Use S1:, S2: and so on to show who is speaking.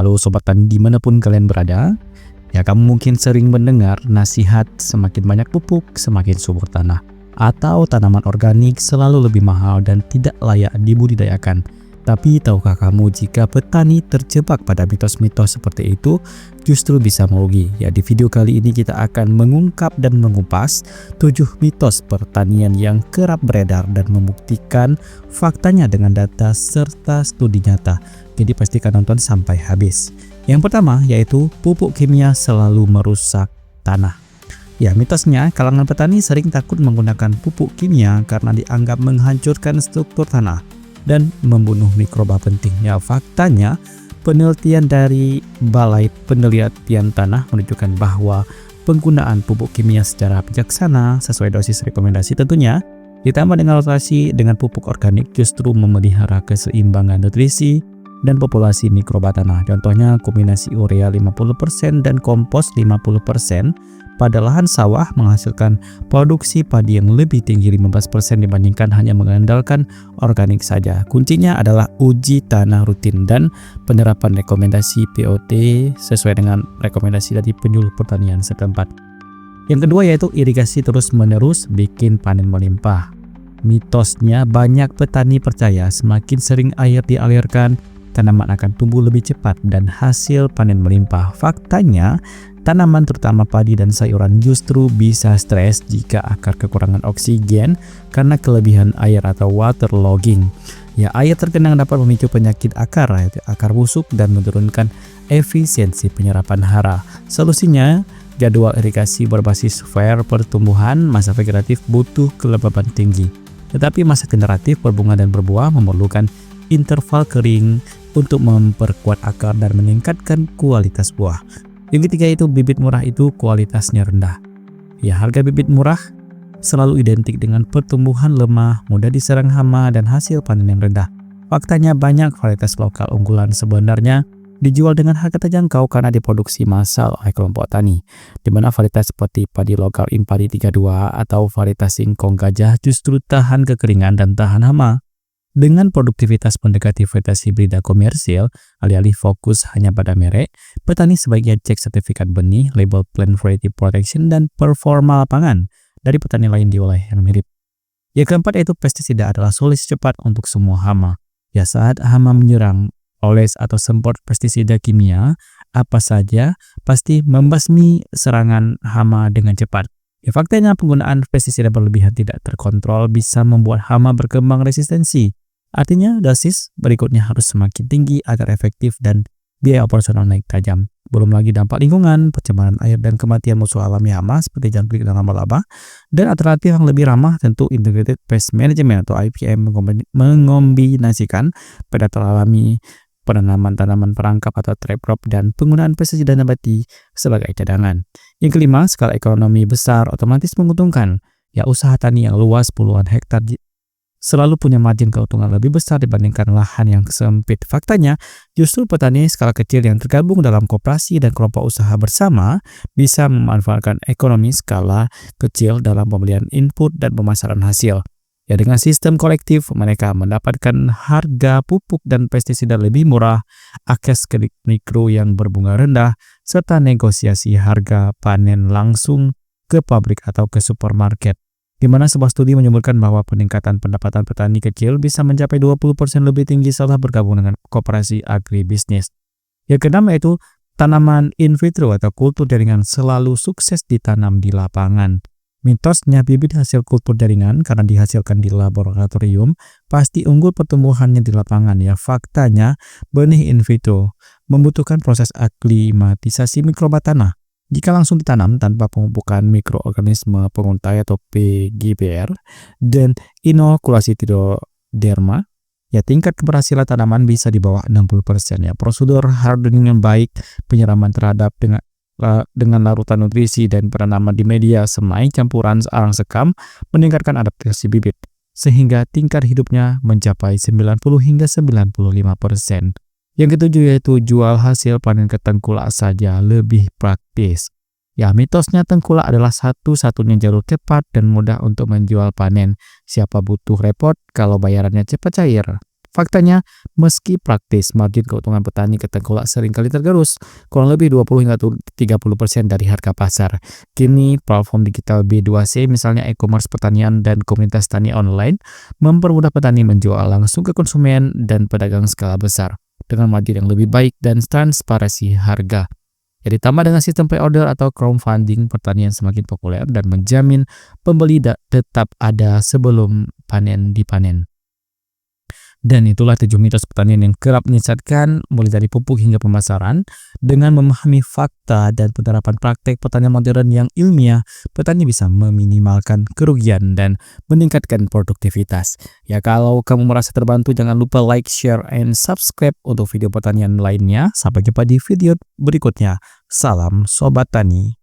S1: Halo Sobat Tani dimanapun kalian berada. Ya, kamu mungkin sering mendengar nasihat semakin banyak pupuk semakin subur tanah, atau tanaman organik selalu lebih mahal dan tidak layak dibudidayakan. Tapi tahukah kamu jika petani terjebak pada mitos-mitos seperti itu justru bisa merugi? Ya, di video kali ini kita akan mengungkap dan mengupas 7 mitos pertanian yang kerap beredar dan membuktikan faktanya dengan data serta studi nyata. Jadi pastikan nonton sampai habis. Yang pertama yaitu pupuk kimia selalu merusak tanah. Ya, mitosnya kalangan petani sering takut menggunakan pupuk kimia karena dianggap menghancurkan struktur tanah dan membunuh mikroba penting. Ya, faktanya penelitian dari Balai Penelitian Tanah menunjukkan bahwa penggunaan pupuk kimia secara bijaksana sesuai dosis rekomendasi tentunya ditambah dengan rotasi dengan pupuk organik justru memelihara keseimbangan nutrisi dan populasi mikroba tanah. Contohnya kombinasi urea 50% dan kompos 50% pada lahan sawah menghasilkan produksi padi yang lebih tinggi 15% dibandingkan hanya mengandalkan organik saja. Kuncinya adalah uji tanah rutin dan penerapan rekomendasi POT sesuai dengan rekomendasi dari penyuluh pertanian setempat. Yang kedua yaitu irigasi terus-menerus bikin panen melimpah. Mitosnya banyak petani percaya semakin sering air dialirkan, tanaman akan tumbuh lebih cepat dan hasil panen melimpah. Faktanya, tanaman terutama padi dan sayuran justru bisa stres jika akar kekurangan oksigen karena kelebihan air atau waterlogging. Ya, air tergenang dapat memicu penyakit akar, yaitu akar busuk dan menurunkan efisiensi penyerapan hara. Solusinya, jadwal irigasi berbasis fair pertumbuhan. Masa vegetatif butuh kelembaban tinggi, tetapi masa generatif berbunga dan berbuah memerlukan interval kering untuk memperkuat akar dan meningkatkan kualitas buah. Yang ketiga itu bibit murah itu kualitasnya rendah. Ya, harga bibit murah selalu identik dengan pertumbuhan lemah, mudah diserang hama, dan hasil panen yang rendah. Faktanya banyak varietas lokal unggulan sebenarnya dijual dengan harga terjangkau karena diproduksi massal oleh kelompok tani, di mana varietas seperti padi lokal Impari 32 atau varietas singkong gajah justru tahan kekeringan dan tahan hama. Dengan produktivitas mendekati varietas hibrida komersil, alih-alih fokus hanya pada merek, petani sebaiknya cek sertifikat benih, label plant variety protection, dan performa lapangan dari petani lain di wilayah yang mirip. Yang keempat yaitu pestisida adalah solusi cepat untuk semua hama. Ya, saat hama menyerang, oles atau semprot pestisida kimia, apa saja pasti membasmi serangan hama dengan cepat. Ya, faktanya penggunaan pestisida berlebihan tidak terkontrol bisa membuat hama berkembang resistensi. Artinya dosis berikutnya harus semakin tinggi agar efektif dan biaya operasional naik tajam. Belum lagi dampak lingkungan, pencemaran air dan kematian musuh alami hama seperti jangkrik dan laba-laba. Dan alternatif yang lebih ramah tentu Integrated Pest Management atau IPM mengombinasikan predator alami, penanaman tanaman perangkap atau trap crop, dan penggunaan pestisida nabati sebagai cadangan. Yang kelima, skala ekonomi besar otomatis menguntungkan. Ya, usaha tani yang luas puluhan hektar selalu punya margin keuntungan lebih besar dibandingkan lahan yang sempit. Faktanya, justru petani skala kecil yang tergabung dalam koperasi dan kelompok usaha bersama bisa memanfaatkan ekonomi skala kecil dalam pembelian input dan pemasaran hasil. Ya, dengan sistem kolektif, mereka mendapatkan harga pupuk dan pestisida lebih murah, akses kredit mikro yang berbunga rendah, serta negosiasi harga panen langsung ke pabrik atau ke supermarket. Di mana sebuah studi menyebutkan bahwa peningkatan pendapatan petani kecil bisa mencapai 20% lebih tinggi setelah bergabung dengan koperasi agribisnis. Yang keenam yaitu tanaman in vitro atau kultur jaringan selalu sukses ditanam di lapangan. Mitosnya bibit hasil kultur jaringan karena dihasilkan di laboratorium pasti unggul pertumbuhannya di lapangan. Ya, faktanya benih in vitro membutuhkan proses aklimatisasi mikroba tanah. Jika langsung ditanam tanpa pemupukan mikroorganisme penguntai atau PGBR dan inokulasi Trichoderma, ya tingkat keberhasilan tanaman bisa di bawah 60%. Ya, prosedur hardening yang baik, penyiraman terhadap dengan larutan nutrisi dan penanaman di media semai campuran arang sekam meningkatkan adaptasi bibit sehingga tingkat hidupnya mencapai 90 hingga 95%. Yang ketujuh yaitu jual hasil panen ke tengkulak saja lebih praktis. Ya, mitosnya tengkulak adalah satu-satunya jalur cepat dan mudah untuk menjual panen. Siapa butuh repot kalau bayarannya cepat cair? Faktanya, meski praktis, margin keuntungan petani ketengkulak seringkali tergerus, kurang lebih 20 hingga 30% dari harga pasar. Kini, platform digital B2C, misalnya e-commerce pertanian dan komunitas tani online, mempermudah petani menjual langsung ke konsumen dan pedagang skala besar, dengan margin yang lebih baik dan transparansi harga. Ya, ditambah dengan sistem pre-order atau crowdfunding, pertanian semakin populer dan menjamin pembeli tetap ada sebelum panen dipanen. Dan itulah 7 mitos pertanian yang kerap menyesatkan, mulai dari pupuk hingga pemasaran. Dengan memahami fakta dan penerapan praktek pertanian modern yang ilmiah, petani bisa meminimalkan kerugian dan meningkatkan produktivitas. Ya, kalau kamu merasa terbantu, jangan lupa like, share, and subscribe untuk video pertanian lainnya. Sampai jumpa di video berikutnya. Salam Sobat Tani.